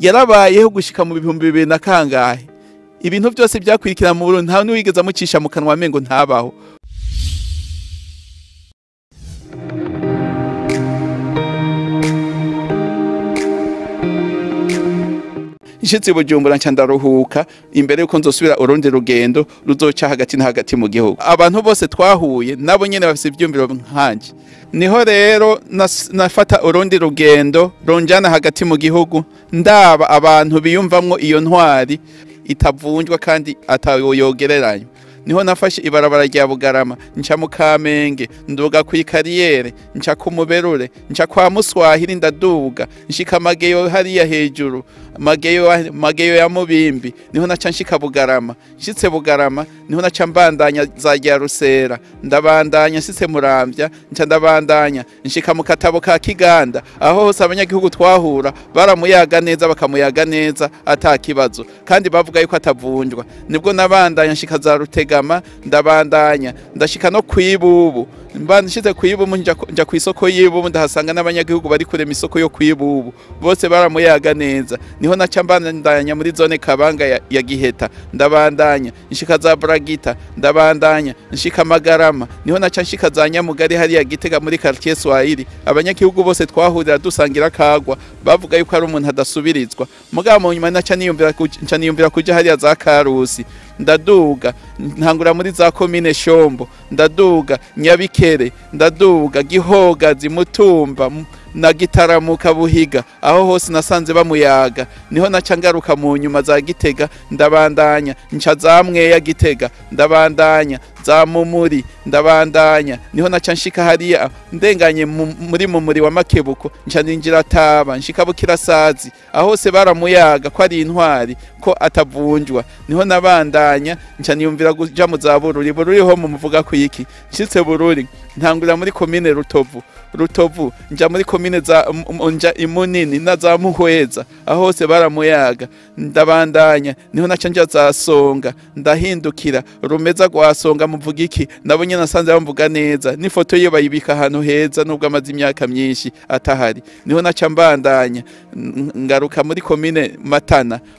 yarabayeho gushika mu 2000 na kangahe ibintu byose byakwirikira mu Burundi nta n'uwigeze amucisha mu kanwa mengo ntabaho. Nshitse Bujumbura nca ndaruhuka imbere yuko nzosubira urundi rugendo ruzoca hagati na hagati mu gihugu. Abantu bose twahuye nabo nyene bafise ivyumviro nkanje. Niho rero nafata urundi rugendo ronjana hagati mu gihugu ndaba abantu biyumvamwo iyo ntwari itavunjwa kandi atayogereranya. Niho nafashe ibarabara rya Bugarama nca mu Kamenge nduga ku ikariyere nca ku Muberure nca kwa Muswahili ndaduga nshika Mageyo hariya hejuru Mageyo ya Mubimbi niho naca nshika Bugarama nshitse Bugarama niho naca mbandanya za rya Rusera ndabandanya nshitse Muramvya nca ndabandanya nshika mu Katabo ka Kiganda aho hose abanyagihugu twahura baramuyaga neza bakamuyaga neza atakibazo kandi bavuga yuko atavunjwa. Nibwo nabandanya nshika za Rutegama ndabandanya ndashika no kwibubu nshize kwibubu nja ku isoko yibubu ndahasanga n'abanyagihugu bari kure misoko yo kwibubu bose baramuyaga neza. Niho naca mbandanya muri zone Kabanga ya Giheta ndabandanya nshika za Bragita ndabandanya nshika Magarama niho naca nshika za Nyamugari hari ya Gitega muri quartier Swahili. Abanyagihugu bose twahurira dusangira kagwa bavuga yuko ari umuntu adasubirizwa mugabo mu nyuma naca niyumvira kuja hari ya za Karusi ndaduga ntangura muri za komine Shombo ndaduga Nyabikere ndaduga Gihogazi Mutumba na Gitaramuka Buhiga aho hose nasanze bamuyaga. Niho naca ngaruka mu nyuma za Gitega ndabandanya nca za Mweya Gitega ndabandanya za Mumuri ndabandanya niho naca nshika hariya ndenganye muri Mumuri wa Makebuko nca ninjira Taba nshika Bukirasazi aho hose baramuyaga ko ari intwari ko atavunjwa. Niho nabandanya nca niyumvira kuja mu za Bururi ho mu muvuga ku iki nshitse Bururi ntangura muri komine Rutovu nja muri komine za nja Imunini na za Muhweza aho hose baramuyaga ndabandanya niho naca nja za Songa ndahindukira Rumeza gwa Songa muvuga iki nabo nyene nasanze bamvuga neza n'ifoto ye bayibika ahantu heza nubwo amazi imyaka myinshi atahari. Niho naca mbandanya ngaruka muri komine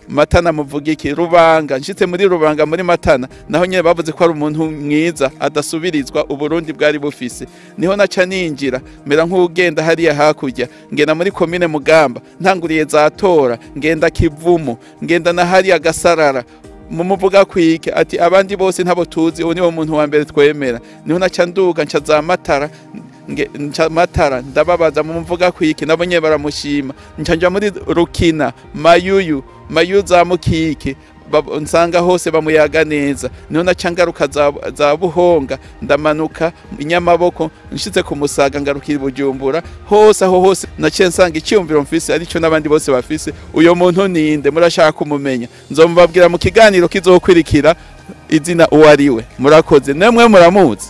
Matana muvuga iki Rubanga nshitse muri Rubanga muri Matana naho nyene bavuze ko ari umuntu mwiza adasubirizwa Uburundi bwari bufise. Niho naca ninjira mera nk'ugenda hariya hakurya ngenda muri komine Mugamba ntanguriye za Tora ngenda Kivumu ngenda na hariya Gasarara mumuvuga kwike ati abandi bose ntabo tuzi uwo niwo muntu wa mbere twemera. Niho naca nduga nca za Matara ndababaza mumuvuga kwike nabo nye baramushima nca nja muri Rukina Mayuyu za Mukike nsanga hose bamuyaga neza. Niho naca ngaruka za Buhonga ndamanuka Inyamaboko nshitse ku Musaga ngarukira Bujumbura hose aho hose naciye nsanga icyumviro mfise arico n'abandi bose bafise. Uyo muntu ninde murashaka kumumenya nzomubabwira mu kiganiro kizokwirikira izina uwariwe. Murakoze nemwe muramuzi.